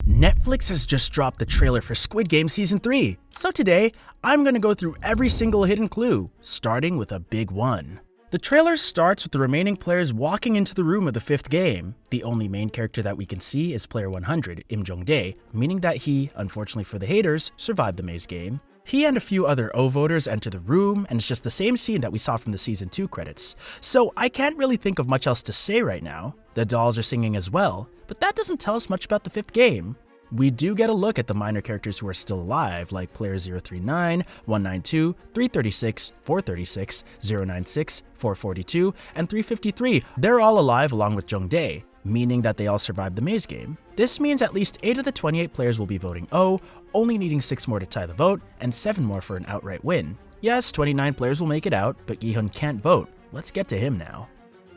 Netflix has just dropped the trailer for Squid Game Season 3, so today, I'm gonna go through every single hidden clue, starting with a big one. The trailer starts with the remaining players walking into the room of the 5th game. The only main character that we can see is player 100, Im Jong-dae, meaning that he, unfortunately for the haters, survived the maze game. He and a few other O voters enter the room, and it's just the same scene that we saw from the Season 2 credits. So I can't really think of much else to say right now. The dolls are singing as well, but that doesn't tell us much about the 5th game. We do get a look at the minor characters who are still alive, like player 039, 192, 336, 436, 096, 442, and 353. They're all alive along with Jong-dae, meaning that they all survived the maze game. This means at least 8 of the 28 players will be voting O, only needing 6 more to tie the vote, and 7 more for an outright win. Yes, 29 players will make it out, but Gi-hun can't vote. Let's get to him now.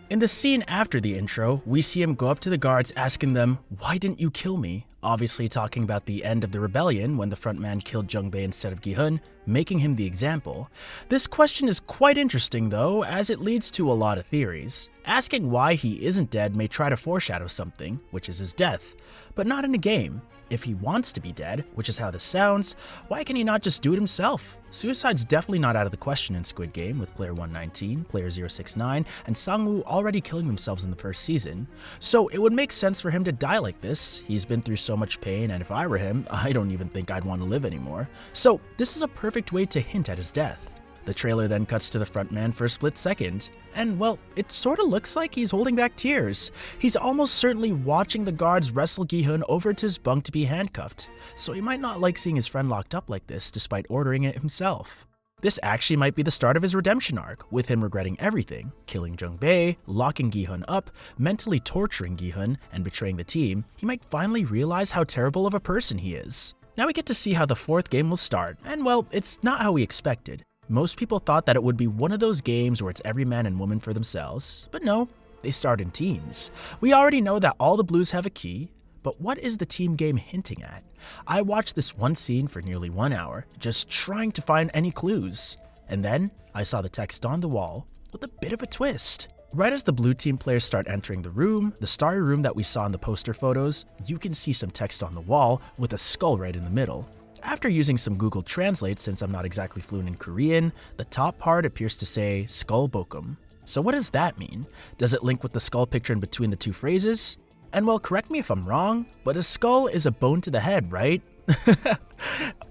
In the scene after the intro, we see him go up to the guards asking them, "Why didn't you kill me?" Obviously talking about the end of the rebellion when the frontman killed Jung-bae instead of Gi-hun, making him the example. This question is quite interesting though, as it leads to a lot of theories. Asking why he isn't dead may try to foreshadow something, which is his death, but not in a game. If he wants to be dead, which is how this sounds, why can he not just do it himself? Suicide's definitely not out of the question in Squid Game, with player 119, player 069, and Sang-woo already killing themselves in the first season. So it would make sense for him to die like this. He's been through so much pain, and if I were him, I don't even think I'd want to live anymore. So this is a perfect way to hint at his death. The trailer then cuts to the frontman for a split second, and well, it sorta looks like he's holding back tears. He's almost certainly watching the guards wrestle Gi-hun over to his bunk to be handcuffed, so he might not like seeing his friend locked up like this despite ordering it himself. This actually might be the start of his redemption arc, with him regretting everything, killing Jung-bae, locking Gi-hun up, mentally torturing Gi-hun, and betraying the team. He might finally realize how terrible of a person he is. Now we get to see how the 4th game will start, and well, it's not how we expected. Most people thought that it would be one of those games where it's every man and woman for themselves, but no, they start in teams. We already know that all the blues have a key, but what is the team game hinting at? I watched this one scene for nearly 1 hour, just trying to find any clues, and then I saw the text on the wall with a bit of a twist. Right as the blue team players start entering the room, the starry room that we saw in the poster photos, you can see some text on the wall with a skull right in the middle. After using some Google Translate, since I'm not exactly fluent in Korean, the top part appears to say skull bokum. So what does that mean? Does it link with the skull picture in between the two phrases? And well, correct me if I'm wrong, but a skull is a bone to the head, right?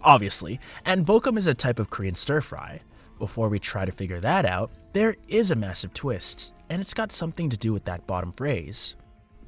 Obviously, and bokum is a type of Korean stir-fry. Before we try to figure that out, there is a massive twist, and it's got something to do with that bottom phrase.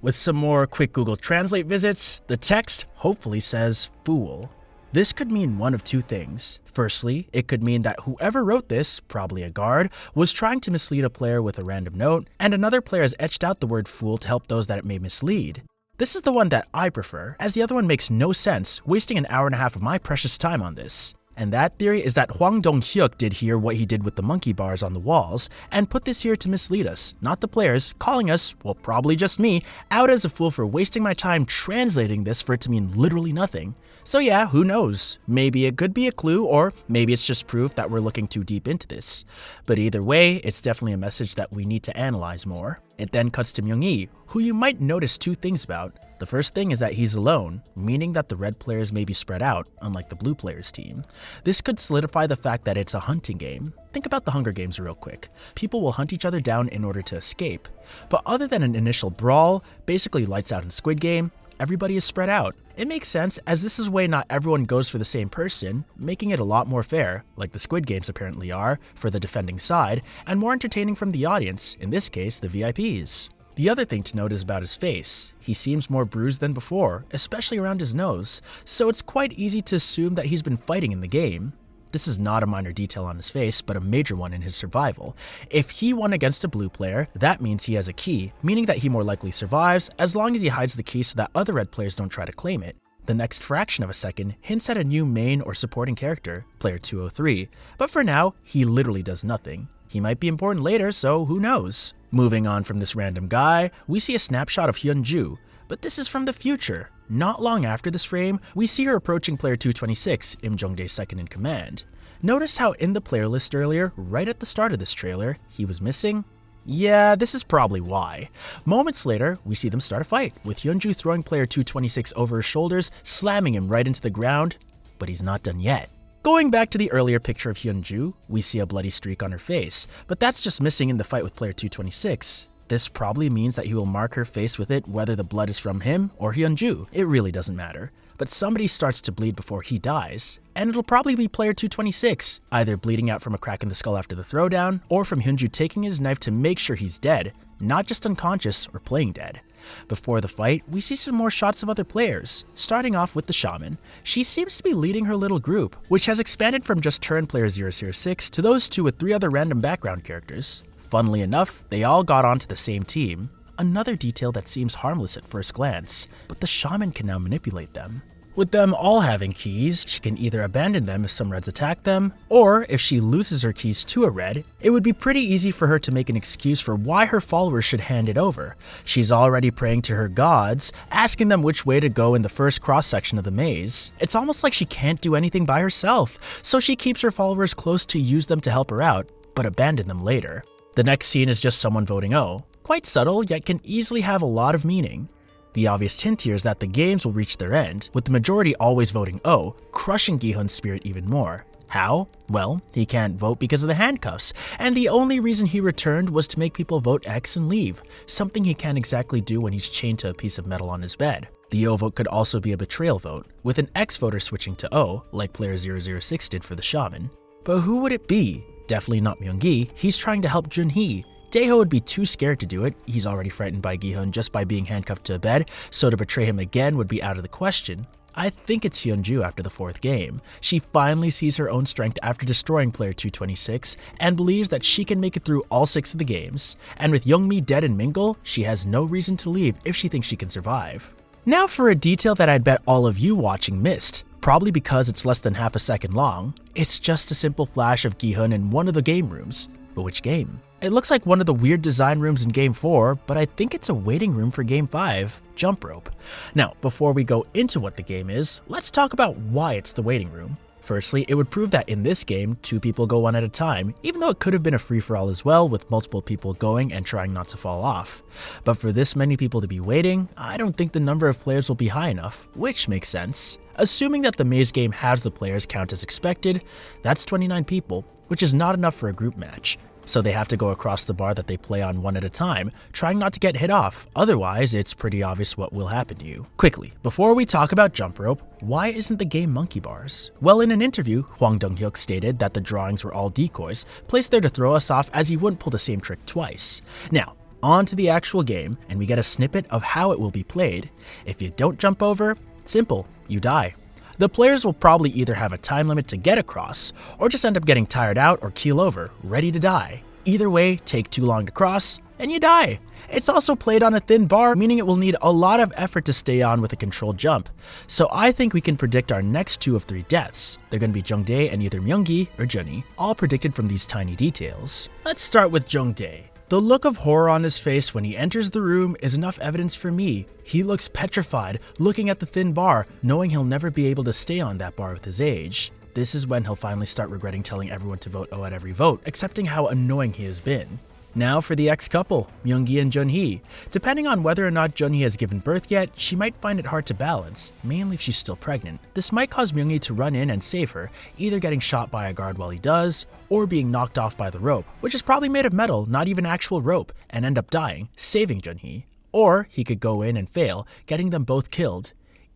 With some more quick Google Translate visits, the text hopefully says fool. This could mean one of two things. Firstly, it could mean that whoever wrote this, probably a guard, was trying to mislead a player with a random note, and another player has etched out the word fool to help those that it may mislead. This is the one that I prefer, as the other one makes no sense, wasting an hour and a half of my precious time on this. And that theory is that Hwang Dong-hyuk did here what he did with the monkey bars on the walls, and put this here to mislead us, not the players, calling us, well probably just me, out as a fool for wasting my time translating this for it to mean literally nothing. So yeah, who knows? Maybe it could be a clue, or maybe it's just proof that we're looking too deep into this. But either way, it's definitely a message that we need to analyze more. It then cuts to Myung-hee, who you might notice 2 things about. The first thing is that he's alone, meaning that the red players may be spread out, unlike the blue players' team. This could solidify the fact that it's a hunting game. Think about the Hunger Games real quick. People will hunt each other down in order to escape. But other than an initial brawl, basically lights out in Squid Game, everybody is spread out. It makes sense, as this is why not everyone goes for the same person, making it a lot more fair, like the Squid Games apparently are, for the defending side, and more entertaining from the audience, in this case the VIPs. The other thing to note is about his face. He seems more bruised than before, especially around his nose, so it's quite easy to assume that he's been fighting in the game. This is not a minor detail on his face, but a major one in his survival. If he won against a blue player, that means he has a key, meaning that he more likely survives, as long as he hides the key so that other red players don't try to claim it. The next fraction of a second hints at a new main or supporting character, player 203, but for now, he literally does nothing. He might be important later, so who knows? Moving on from this random guy, we see a snapshot of Hyun-ju, but this is from the future. Not long after this frame, we see her approaching player 226, Im Jong-dae's second in command. Notice how in the player list earlier, right at the start of this trailer, he was missing? Yeah, this is probably why. Moments later, we see them start a fight, with Hyunju throwing player 226 over his shoulders, slamming him right into the ground, but he's not done yet. Going back to the earlier picture of Hyunju, we see a bloody streak on her face, but that's just missing in the fight with player 226. This probably means that he will mark her face with it whether the blood is from him or Hyunju. It really doesn't matter. But somebody starts to bleed before he dies, and it'll probably be player 226, either bleeding out from a crack in the skull after the throwdown, or from Hyunju taking his knife to make sure he's dead, not just unconscious or playing dead. Before the fight, we see some more shots of other players, starting off with the shaman. She seems to be leading her little group, which has expanded from just her and player 006 to those two with 3 other random background characters. Funnily enough, they all got onto the same team. Another detail that seems harmless at first glance, but the shaman can now manipulate them. With them all having keys, she can either abandon them if some reds attack them, or if she loses her keys to a red, it would be pretty easy for her to make an excuse for why her followers should hand it over. She's already praying to her gods, asking them which way to go in the first cross-section of the maze. It's almost like she can't do anything by herself, so she keeps her followers close to use them to help her out, but abandon them later. The next scene is just someone voting O. Quite subtle, yet can easily have a lot of meaning. The obvious hint here is that the games will reach their end, with the majority always voting O, crushing Gi-hun's spirit even more. How? Well, he can't vote because of the handcuffs, and the only reason he returned was to make people vote X and leave, something he can't exactly do when he's chained to a piece of metal on his bed. The O vote could also be a betrayal vote, with an X voter switching to O, like player 006 did for the shaman. But who would it be? Definitely not Myung-gi, he's trying to help Junhee. Daeho would be too scared to do it, he's already frightened by Gi-hun just by being handcuffed to a bed, so to betray him again would be out of the question. I think it's Hyunju after the 4th game. She finally sees her own strength after destroying player 226, and believes that she can make it through all 6 of the games. And with Youngmi dead and Mingle, she has no reason to leave if she thinks she can survive. Now for a detail that I'd bet all of you watching missed, probably because it's less than half a second long. It's just a simple flash of Gi-hun in one of the game rooms. But which game? It looks like one of the weird design rooms in Game 4, but I think it's a waiting room for Game 5, Jump Rope. Now, before we go into what the game is, let's talk about why it's the waiting room. Firstly, it would prove that in this game, 2 people go one at a time, even though it could have been a free-for-all as well, with multiple people going and trying not to fall off. But for this many people to be waiting, I don't think the number of players will be high enough, which makes sense. Assuming that the maze game has the players count as expected, that's 29 people, which is not enough for a group match. So they have to go across the bar that they play on one at a time, trying not to get hit off, otherwise it's pretty obvious what will happen to you. Quickly, before we talk about Jump Rope, why isn't the game monkey bars? Well, in an interview, Hwang Dong-hyuk stated that the drawings were all decoys, placed there to throw us off as he wouldn't pull the same trick twice. Now, on to the actual game, and we get a snippet of how it will be played. If you don't jump over, simple, you die. The players will probably either have a time limit to get across, or just end up getting tired out or keel over, ready to die. Either way, take too long to cross, and you die. It's also played on a thin bar, meaning it will need a lot of effort to stay on with a controlled jump. So I think we can predict our next 2 of 3 deaths. They're going to be Jungdae and either Myung-gi or Junhee, all predicted from these tiny details. Let's start with Jungdae. The look of horror on his face when he enters the room is enough evidence for me. He looks petrified, looking at the thin bar, knowing he'll never be able to stay on that bar with his age. This is when he'll finally start regretting telling everyone to vote O at every vote, accepting how annoying he has been. Now for the ex-couple, Myung-gi and Junhee. Depending on whether or not Junhee has given birth yet, she might find it hard to balance, mainly if she's still pregnant. This might cause Myung-gi to run in and save her, either getting shot by a guard while he does, or being knocked off by the rope, which is probably made of metal, not even actual rope, and end up dying, saving Junhee. Or he could go in and fail, getting them both killed.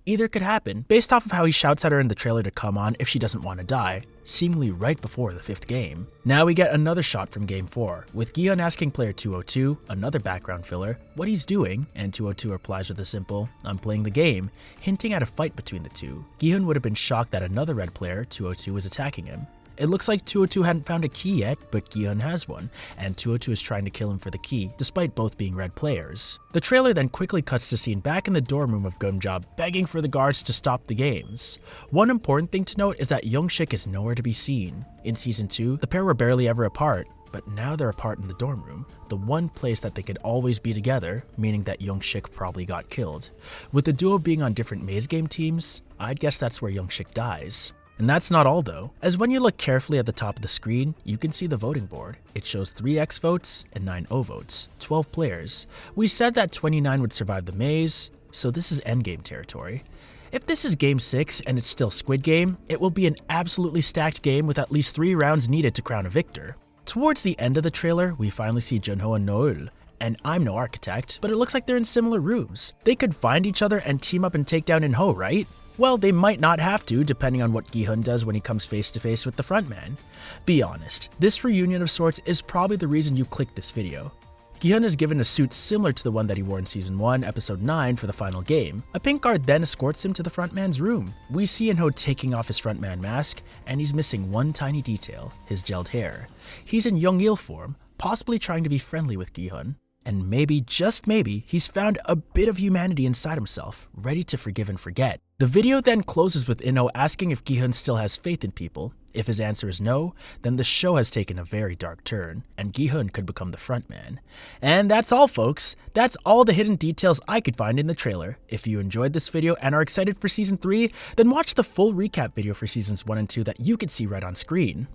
Either could happen, based off of how he shouts at her in the trailer to come on if she doesn't want to die, seemingly right before the 5th game. Now we get another shot from Game 4, with Gi-hun asking player 202, another background filler, what he's doing, and 202 replies with a simple, "I'm playing the game," hinting at a fight between the two. Gi-hun would have been shocked that another red player, 202, was attacking him. It looks like 202 hadn't found a key yet, but Gi-hun has one, and 202 is trying to kill him for the key, despite both being red players. The trailer then quickly cuts to scene back in the dorm room of Gunjob, begging for the guards to stop the games. One important thing to note is that Young-shik is nowhere to be seen. In Season 2, the pair were barely ever apart, but now they're apart in the dorm room, the one place that they could always be together, meaning that Young-shik probably got killed. With the duo being on different maze game teams, I'd guess that's where Young-shik dies. And that's not all though, as when you look carefully at the top of the screen, you can see the voting board. It shows 3 X votes and 9 O votes, 12 players. We said that 29 would survive the maze, so this is endgame territory. If this is Game 6 and it's still Squid Game, it will be an absolutely stacked game with at least 3 rounds needed to crown a victor. Towards the end of the trailer, we finally see Junho and Noel. And I'm no architect, but it looks like they're in similar rooms. They could find each other and team up and take down In-ho, right? Well, they might not have to, depending on what Gi-hun does when he comes face to face with the frontman. Be honest, this reunion of sorts is probably the reason you clicked this video. Gi-hun is given a suit similar to the one that he wore in Season 1, Episode 9 for the final game. A pink guard then escorts him to the frontman's room. We see In-ho taking off his frontman mask, and he's missing one tiny detail, his gelled hair. He's in Young-il form, possibly trying to be friendly with Gi-hun. And maybe, just maybe, he's found a bit of humanity inside himself, ready to forgive and forget. The video then closes with In-ho asking if Gi-hun still has faith in people. If his answer is no, then the show has taken a very dark turn, and Gi-hun could become the frontman. And that's all, folks. That's all the hidden details I could find in the trailer. If you enjoyed this video and are excited for Season 3, then watch the full recap video for Seasons 1 and 2 that you can see right on screen.